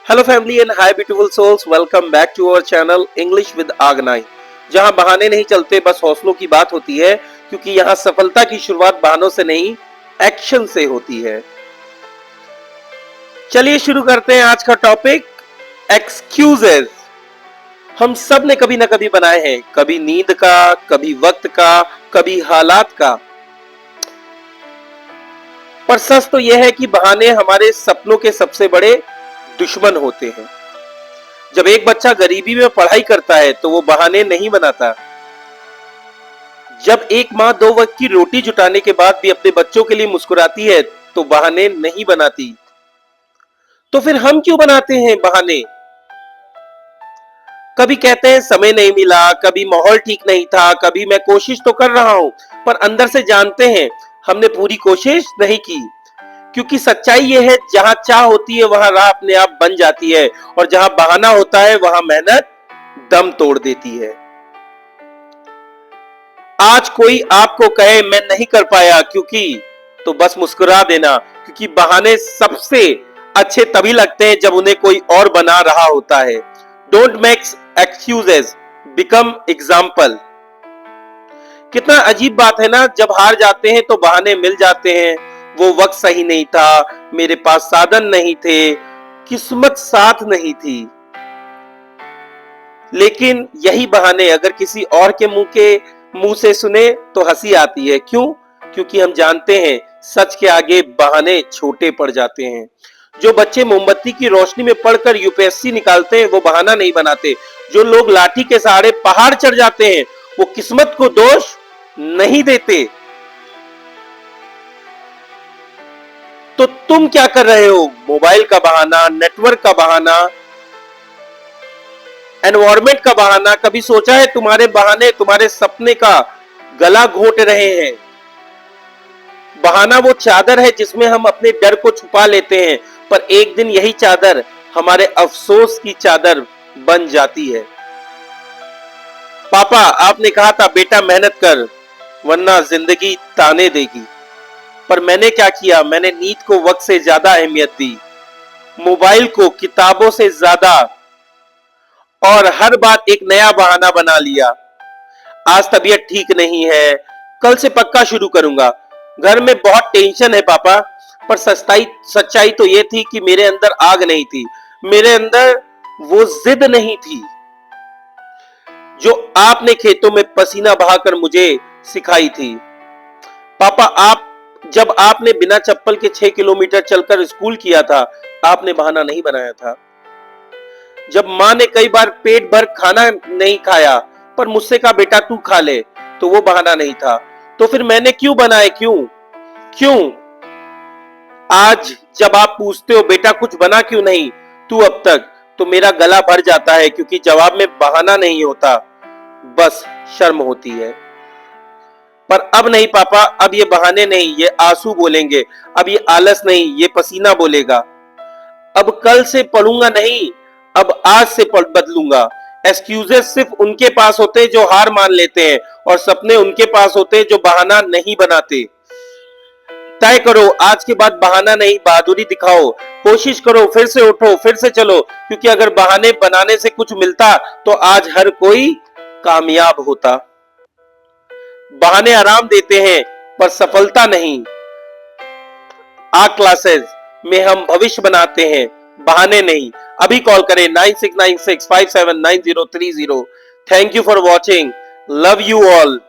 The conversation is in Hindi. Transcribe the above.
Hello family and hi beautiful souls, welcome back to our channel English with आगनाई, जहां बहाने नहीं चलते बस हौसलों की बात होती है। क्योंकि यहां सफलता की शुरुआत बहानों से नहीं, एक्शन से होती है। चलिए शुरू करते हैं आज का टॉपिक, एक्सक्यूजेस। हम सब ने कभी ना कभी बनाए हैं, कभी नींद का, कभी वक्त का, कभी हालात का। पर सच तो यह है कि बहाने हमारे सपनों के सबसे बड़े दुश्मन होते हैं। जब एक बच्चा गरीबी में पढ़ाई करता है तो वो बहाने नहीं बनाता। जब एक माँ 2 वक्त की रोटी जुटाने के बाद भी अपने बच्चों के लिए मुस्कुराती है तो बहाने नहीं बनाती। तो फिर हम क्यों बनाते हैं बहाने? कभी कहते हैं समय नहीं मिला, कभी माहौल ठीक नहीं था, कभी मैं कोशिश तो कर रहा हूं, पर अंदर से जानते हैं हमने पूरी कोशिश नहीं की। क्योंकि सच्चाई ये है, जहां चाह होती है वहां राह अपने आप बन जाती है, और जहां बहाना होता है वहां मेहनत दम तोड़ देती है। आज कोई आपको कहे मैं नहीं कर पाया क्योंकि, तो बस मुस्कुरा देना, क्योंकि बहाने सबसे अच्छे तभी लगते हैं जब उन्हें कोई और बना रहा होता है। Don't make excuses, become example. कितना अजीब बात है ना, जब हार जाते हैं तो बहाने मिल जाते हैं। वो वक्त सही नहीं था, मेरे पास साधन नहीं थे, किस्मत साथ नहीं थी। लेकिन यही बहाने अगर किसी और के मुंह से सुने तो हंसी आती है। क्यों? क्योंकि हम जानते हैं सच के आगे बहाने छोटे पड़ जाते हैं। जो बच्चे मोमबत्ती की रोशनी में पढ़कर यूपीएससी निकालते हैं वो बहाना नहीं बनाते। जो लोग लाठी के सहारे पहाड़ चढ़ जाते हैं वो किस्मत को दोष नहीं देते। तो तुम क्या कर रहे हो? मोबाइल का बहाना, नेटवर्क का बहाना, एनवायरमेंट का बहाना। कभी सोचा है तुम्हारे बहाने तुम्हारे सपने का गला घोट रहे हैं? बहाना वो चादर है जिसमें हम अपने डर को छुपा लेते हैं, पर एक दिन यही चादर हमारे अफसोस की चादर बन जाती है। पापा, आपने कहा था बेटा मेहनत कर वरना जिंदगी ताने देगी। पर मैंने क्या किया? मैंने नींद को वक्त से ज्यादा अहमियत दी, मोबाइल को किताबों से ज्यादा, और हर बार एक नया बहाना बना लिया। आज तबीयत ठीक नहीं है, कल से पक्का शुरू करूंगा। घर में बहुत टेंशन है पापा। पर सच्चाई तो ये थी कि मेरे अंदर आग नहीं थी, मेरे अंदर वो जिद नहीं थी जो आपने खेतों में पसीना बहाकर मुझे सिखाई थी। पापा, आप जब आपने बिना चप्पल के 6 किलोमीटर चलकर स्कूल किया था, आपने बहाना नहीं बनाया था। जब माँ ने कई बार पेट भर खाना नहीं खाया पर मुझसे कहा बेटा तू खा ले, तो वो बहाना नहीं था। तो फिर मैंने क्यों बनाए? क्यों क्यों? आज जब आप पूछते हो बेटा कुछ बना क्यों नहीं तू अब तक, तो मेरा गला भर जाता है, क्योंकि जवाब में बहाना नहीं होता, बस शर्म होती है। पर अब नहीं पापा, अब ये बहाने नहीं, ये आंसू बोलेंगे। अब ये आलस नहीं, ये पसीना बोलेगा। अब कल से पढ़ूंगा नहीं, अब आज से बदलूंगा। एक्सक्यूजेस सिर्फ उनके पास होते हैं जो हार मान लेते हैं, और सपने उनके पास होते हैं जो बहाना नहीं बनाते। तय करो, आज के बाद बहाना नहीं, बहादुरी दिखाओ। कोशिश करो, फिर से उठो, फिर से चलो, क्योंकि अगर बहाने बनाने से कुछ मिलता तो आज हर कोई कामयाब होता। बहाने आराम देते हैं पर सफलता नहीं। आ क्लासेस में हम भविष्य बनाते हैं, बहाने नहीं। अभी कॉल करें 9696579030। Thank you for watching, love you all.